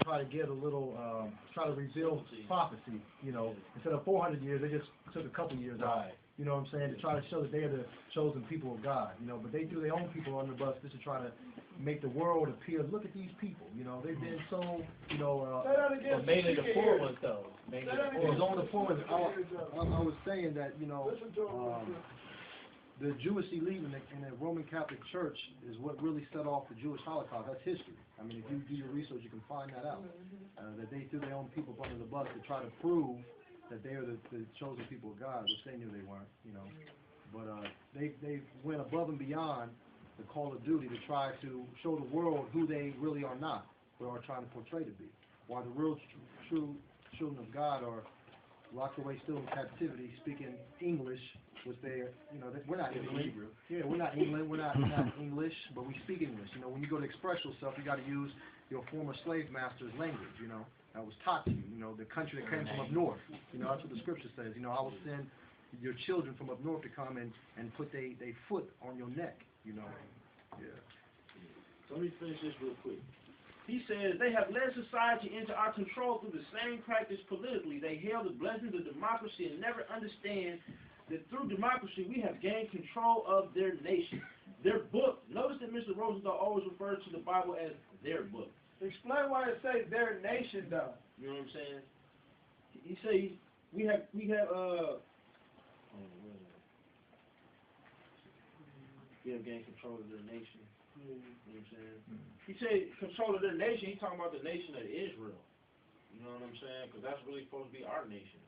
try to get a little, try to reveal prophecy. You know, instead of 400 years, they just took a couple years out. You know what I'm saying? To try to show that they are the chosen people of God. You know, but they threw their own people on the bus just to try to make the world appear. Look at these people. You know, they've been so, you know. Mainly the poor ones, though. Mainly the poor ones. On the poor ones. I was saying that, you know, the Jewish elite in the Roman Catholic Church is what really set off the Jewish Holocaust. That's history. I mean, if you do your research, you can find that out. That they threw their own people under the bus to try to prove that they are the chosen people of God, which they knew they weren't, you know. But they went above and beyond the call of duty to try to show the world who they really are not, or are trying to portray to be. While the real true children of God are locked away still in captivity, speaking English, which they're, you know, we're not England. Yeah, we're not England. We're not English, but we speak English. You know, when you go to express yourself, you got to use your former slave master's language, you know. That was taught to you, you know, the country that came from up north. You know, that's what the scripture says. You know, I will send your children from up north to come and put they foot on your neck, you know. Yeah. So let me finish this real quick. He says, they have led society into our control through the same practice politically. They hail the blessings of democracy and never understand that through democracy we have gained control of their nation. Their book, notice that Mr. Rosenthal always refers to the Bible as their book. Explain why it says their nation, though. You know what I'm saying? He says we have we have gained control of their nation. You know what I'm saying? He said control of their nation. He's talking about the nation of Israel. You know what I'm saying? Because that's really supposed to be our nation.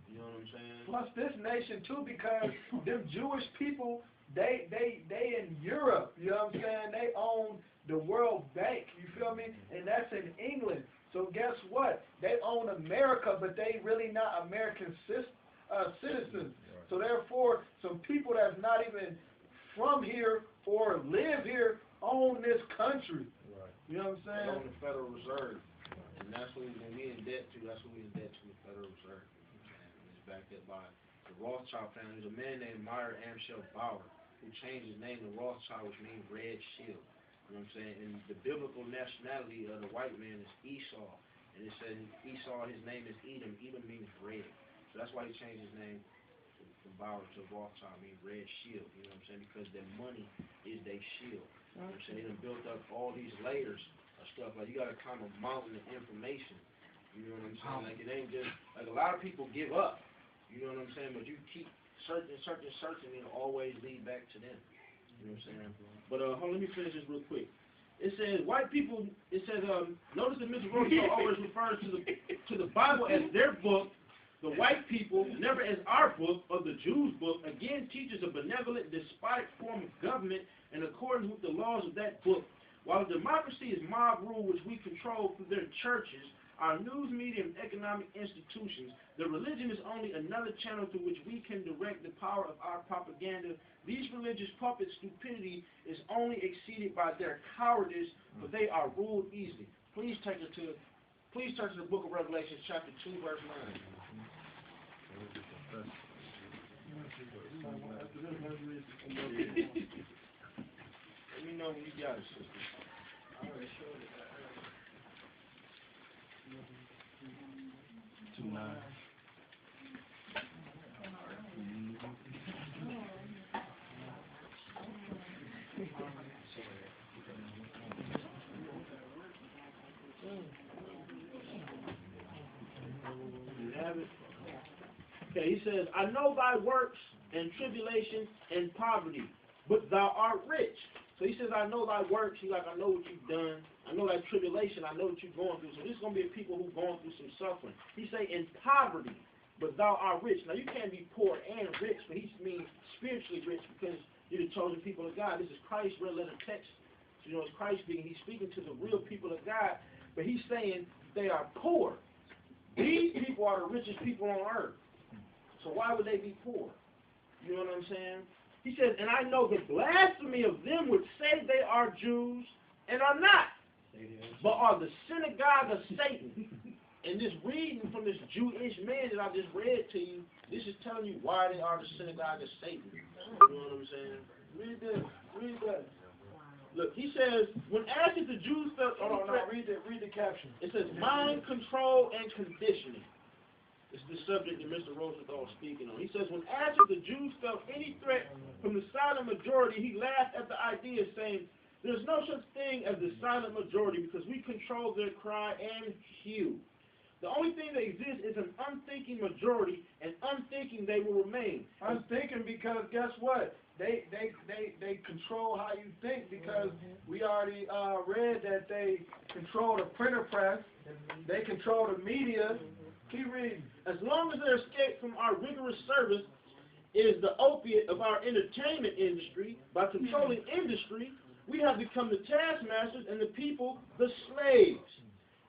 You know what I'm saying? Plus this nation too, because them Jewish people, they in Europe. You know what I'm saying? They own the World Bank. You feel me? And that's in England. So guess what? They own America, but they really not American citizens. So therefore, some people that's not even from here or live here own this country. Right. You know what I'm saying? They own the Federal Reserve. And that's what we in debt to. That's what we in debt to, the Federal Reserve. And it's backed up by the Rothschild family. There's a man named Meyer Amschel Bauer who changed his name to Rothschild, which means Red Shield. You know what I'm saying? And the biblical nationality of the white man is Esau. And it says Esau, his name is Edom. Edom means red. So that's why he changed his name from Bauer to Rothschild, means Red Shield. You know what I'm saying? Because their money is their shield. You know what I'm saying? They done built up all these layers of stuff. Like, you got to climb a mountain of information. You know what I'm saying? Like, it ain't just, like, a lot of people give up. You know what I'm saying? But you keep searching, it'll always lead back to them. You know what I'm saying? But hold on, let me finish this real quick. It says white people. It says notice that Mr. Rosenthal always refers to the Bible as their book. The white people, never as our book or the Jews' book, again teaches a benevolent, despotic form of government in accordance with the laws of that book. While the democracy is mob rule, which we control through their churches, our news, media, and economic institutions, the religion is only another channel through which we can direct the power of our propaganda. These religious puppets' stupidity is only exceeded by their cowardice, but they are ruled easily. Please turn to the book of Revelation, chapter 2, verse 9. Let me know when you got it, sister. You have it? Okay, he says, I know thy works and tribulation and poverty, but thou art rich. So he says, I know thy works. He's like, I know what you've done. I know thy tribulation. I know what you're going through. So this is going to be people who are going through some suffering. He say, in poverty, but thou art rich. Now, you can't be poor and rich, but he means spiritually rich because you're the chosen people of God. This is Christ's red letter text. So, you know, it's Christ speaking. He's speaking to the real people of God, but he's saying they are poor. These people are the richest people on earth. So why would they be poor? You know what I'm saying? He says, and I know the blasphemy of them which say they are Jews and are not, but are the synagogue of Satan. And this reading from this Jewish man that I just read to you, this is telling you why they are the synagogue of Satan. You know what I'm saying? Read that. Look, he says, when asked if the Jews felt any Hold on, threat, read the caption. it says mind control and conditioning. It's the subject that Mr. Rosenthal is speaking on. He says, when asked if the Jews felt any threat from the silent majority, he laughed at the idea, saying, there's no such thing as the silent majority because we control their cry and hue. The only thing that exists is an unthinking majority, and unthinking they will remain. Unthinking because guess what? They control how you think because we already read that they control the printer press, they control the media. Keep reading. As long as their escape from our rigorous service is the opiate of our entertainment industry, by controlling industry, we have become the taskmasters and the people the slaves.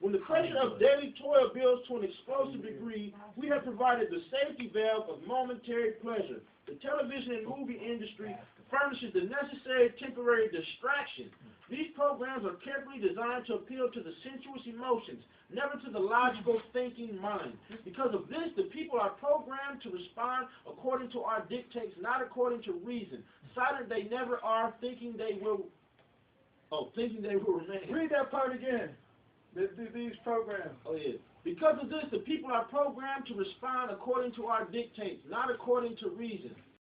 When the pressure of daily toil builds to an explosive degree, we have provided the safety valve of momentary pleasure. The television and movie industry furnishes the necessary temporary distraction. These programs are carefully designed to appeal to the sensuous emotions, never to the logical thinking mind. Because of this, the people are programmed to respond according to our dictates, not according to reason. Silent they never are, thinking they will remain. Read that part again. These programs. Oh, yeah. Because of this, the people are programmed to respond according to our dictates, not according to reason.